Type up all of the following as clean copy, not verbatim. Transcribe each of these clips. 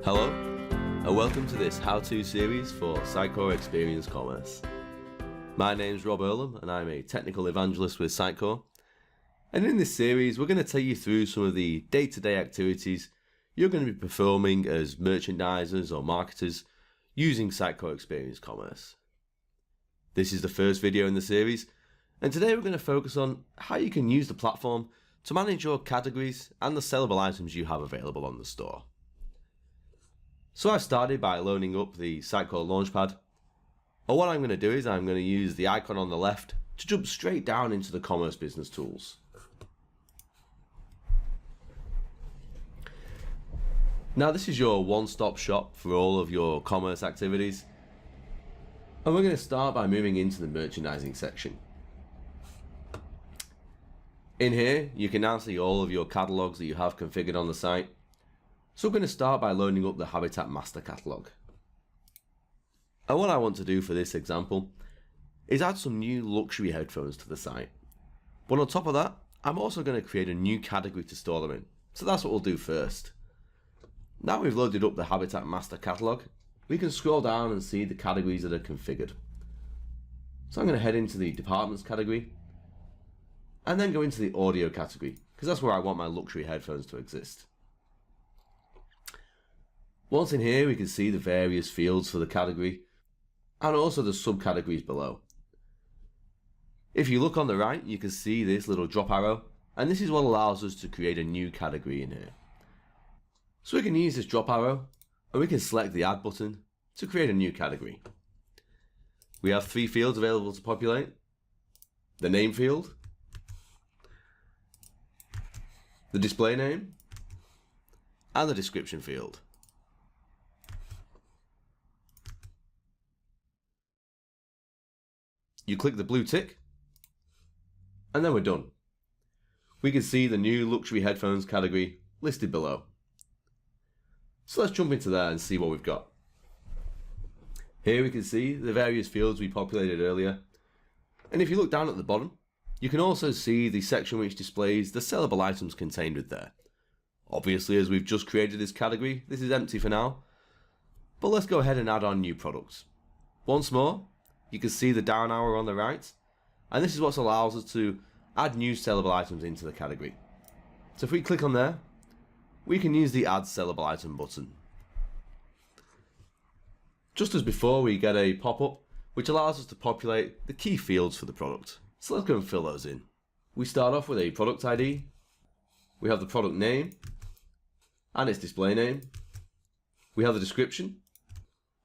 Hello, and welcome to this how-to series for Sitecore Experience Commerce. My name's Rob Earlham, and I'm a technical evangelist with Sitecore. And in this series, we're going to take you through some of the day-to-day activities you're going to be performing as merchandisers or marketers using Sitecore Experience Commerce. This is the first video in the series, and today we're going to focus on how you can use the platform to manage your categories and the sellable items you have available on the store. So I started by loading up the Sitecore Launchpad. And what I'm going to do is I'm going to use the icon on the left to jump straight down into the Commerce Business Tools. Now this is your one-stop shop for all of your commerce activities. And we're going to start by moving into the merchandising section. In here, you can now see all of your catalogs that you have configured on the site. So we're going to start by loading up the Habitat Master Catalog. And what I want to do for this example is add some new luxury headphones to the site. But on top of that, I'm also going to create a new category to store them in. So that's what we'll do first. Now we've loaded up the Habitat Master Catalog, we can scroll down and see the categories that are configured. So I'm going to head into the Departments category and then go into the Audio category because that's where I want my luxury headphones to exist. Once in here, we can see the various fields for the category and also the subcategories below. If you look on the right, you can see this little drop arrow, and this is what allows us to create a new category in here. So we can use this drop arrow and we can select the Add button to create a new category. We have 3 fields available to populate: the name field, the display name, and the description field. You click the blue tick, and then we're done. We can see the new luxury headphones category listed below. So let's jump into there and see what we've got. Here we can see the various fields we populated earlier. And if you look down at the bottom, you can also see the section which displays the sellable items contained with there. Obviously, as we've just created this category, this is empty for now. But let's go ahead and add on new products. Once more, you can see the down arrow on the right, and this is what allows us to add new sellable items into the category. So if we click on there, we can use the Add Sellable Item button. Just as before, we get a pop-up which allows us to populate the key fields for the product. So let's go and fill those in. We start off with a product ID. We have the product name and its display name. We have the description,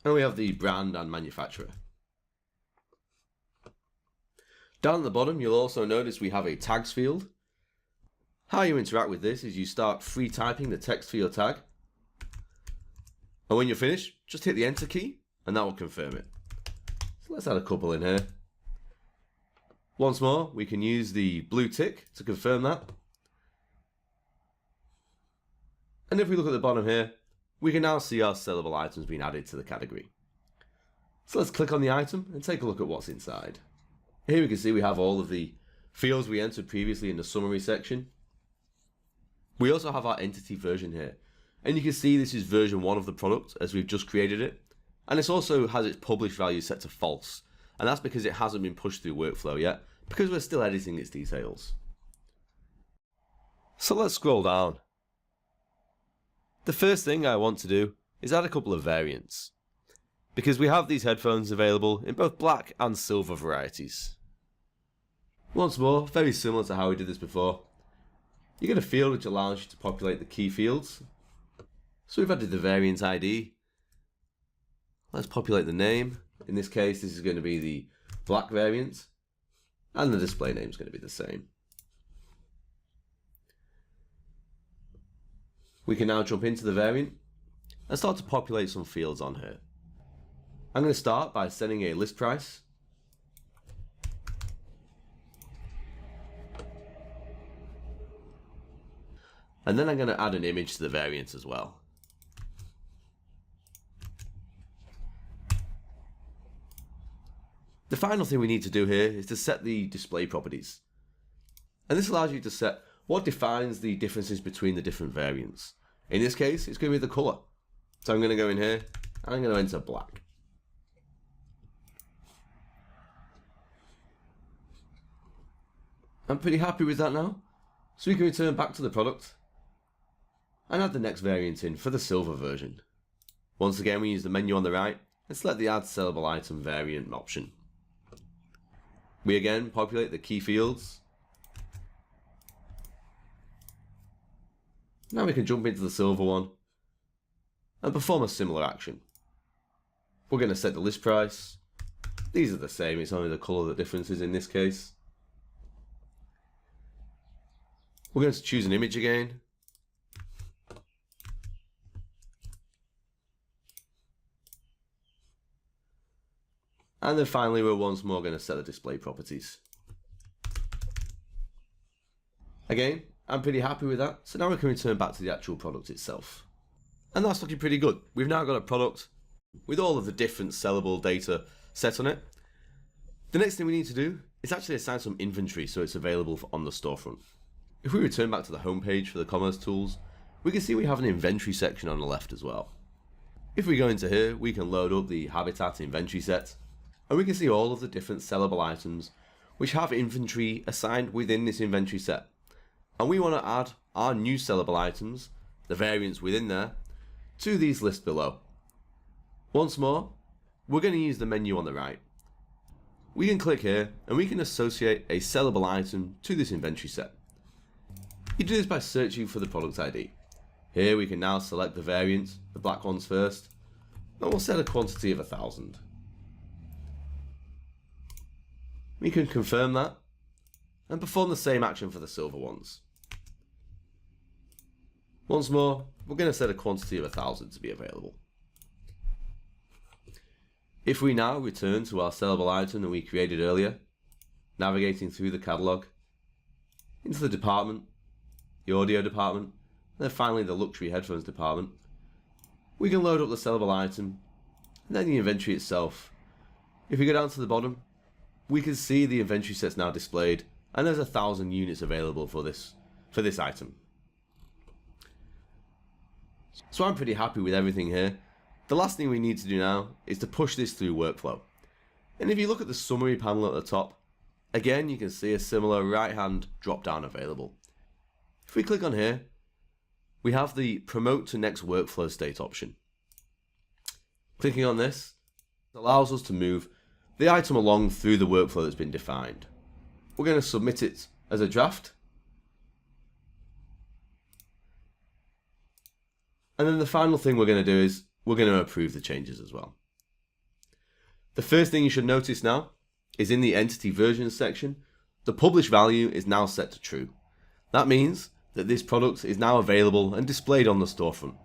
and we have the brand and manufacturer. Down at the bottom, you'll also notice we have a tags field. How you interact with this is you start free typing the text for your tag. And when you're finished, just hit the enter key and that will confirm it. So let's add a couple in here. Once more, we can use the blue tick to confirm that. And if we look at the bottom here, we can now see our sellable items being added to the category. So let's click on the item and take a look at what's inside. Here we can see we have all of the fields we entered previously in the summary section. We also have our entity version here, and you can see this is version 1 of the product as we've just created it, and this also has its published value set to false, and that's because it hasn't been pushed through workflow yet, because we're still editing its details. So let's scroll down. The first thing I want to do is add a couple of variants, because we have these headphones available in both black and silver varieties. Once more, very similar to how we did this before, you get a field which allows you to populate the key fields. So we've added the variant ID. Let's populate the name. In this case, this is going to be the black variant, and the display name is going to be the same. We can now jump into the variant and start to populate some fields on here. I'm going to start by setting a list price. And then I'm going to add an image to the variant as well. The final thing we need to do here is to set the display properties. And this allows you to set what defines the differences between the different variants. In this case, it's going to be the color. So I'm going to go in here, and I'm going to enter black. I'm pretty happy with that now. So we can return back to the product and add the next variant in for the silver version. Once again, we use the menu on the right and select the Add Sellable Item variant option. We again populate the key fields. Now we can jump into the silver one and perform a similar action. We're going to set the list price. These are the same, it's only the colour that differences in this case. We're going to choose an image again. And then finally, we're once more going to set the display properties. Again, I'm pretty happy with that. So now we can return back to the actual product itself. And that's looking pretty good. We've now got a product with all of the different sellable data set on it. The next thing we need to do is actually assign some inventory so it's available on the storefront. If we return back to the home page for the commerce tools, we can see we have an inventory section on the left as well. If we go into here, we can load up the Habitat inventory set, and we can see all of the different sellable items which have inventory assigned within this inventory set. And we want to add our new sellable items, the variants within there, to these lists below. Once more, we're going to use the menu on the right. We can click here and we can associate a sellable item to this inventory set. You do this by searching for the product ID. Here we can now select the variants, the black ones first, and we'll set a quantity of 1,000. We can confirm that and perform the same action for the silver ones. Once more, we're going to set a quantity of 1,000 to be available. If we now return to our sellable item that we created earlier, navigating through the catalog, into the department, the audio department, and then finally the luxury headphones department, we can load up the sellable item and then the inventory itself. If we go down to the bottom, we can see the inventory set's now displayed and there's 1,000 units available for this item. So I'm pretty happy with everything here. The last thing we need to do now is to push this through workflow. And if you look at the summary panel at the top, again you can see a similar right hand drop down available. If we click on here, we have the Promote to Next Workflow State option. Clicking on this allows us to move the item along through the workflow that's been defined. We're going to submit it as a draft. And then the final thing we're going to do is we're going to approve the changes as well. The first thing you should notice now is in the Entity Versions section, the publish value is now set to true. That means that this product is now available and displayed on the storefront.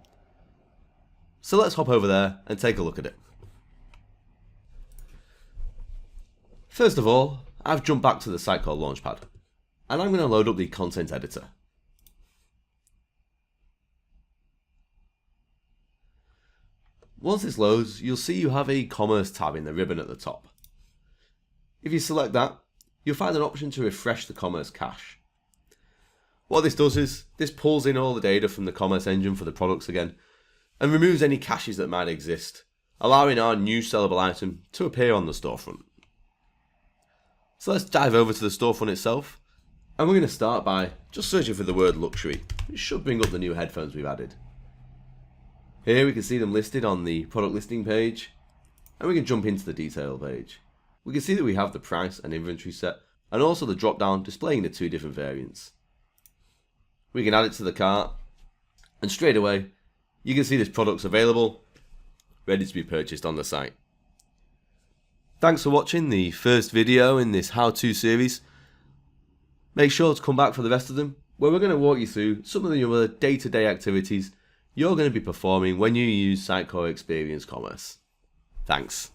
So let's hop over there and take a look at it. First of all, I've jumped back to the Sitecore Launchpad and I'm going to load up the content editor. Once this loads, you'll see you have a Commerce tab in the ribbon at the top. If you select that, you'll find an option to refresh the Commerce cache. What this does is, this pulls in all the data from the Commerce engine for the products again, and removes any caches that might exist, allowing our new sellable item to appear on the storefront. So let's dive over to the storefront itself, and we're going to start by just searching for the word luxury, which should bring up the new headphones we've added. Here we can see them listed on the product listing page, and we can jump into the detail page. We can see that we have the price and inventory set, and also the drop down displaying the two different variants. We can add it to the cart, and straight away you can see this product's available, ready to be purchased on the site. Thanks for watching the first video in this how-to series. Make sure to come back for the rest of them, where we're going to walk you through some of the other day-to-day activities you're going to be performing when you use Sitecore Experience Commerce. Thanks.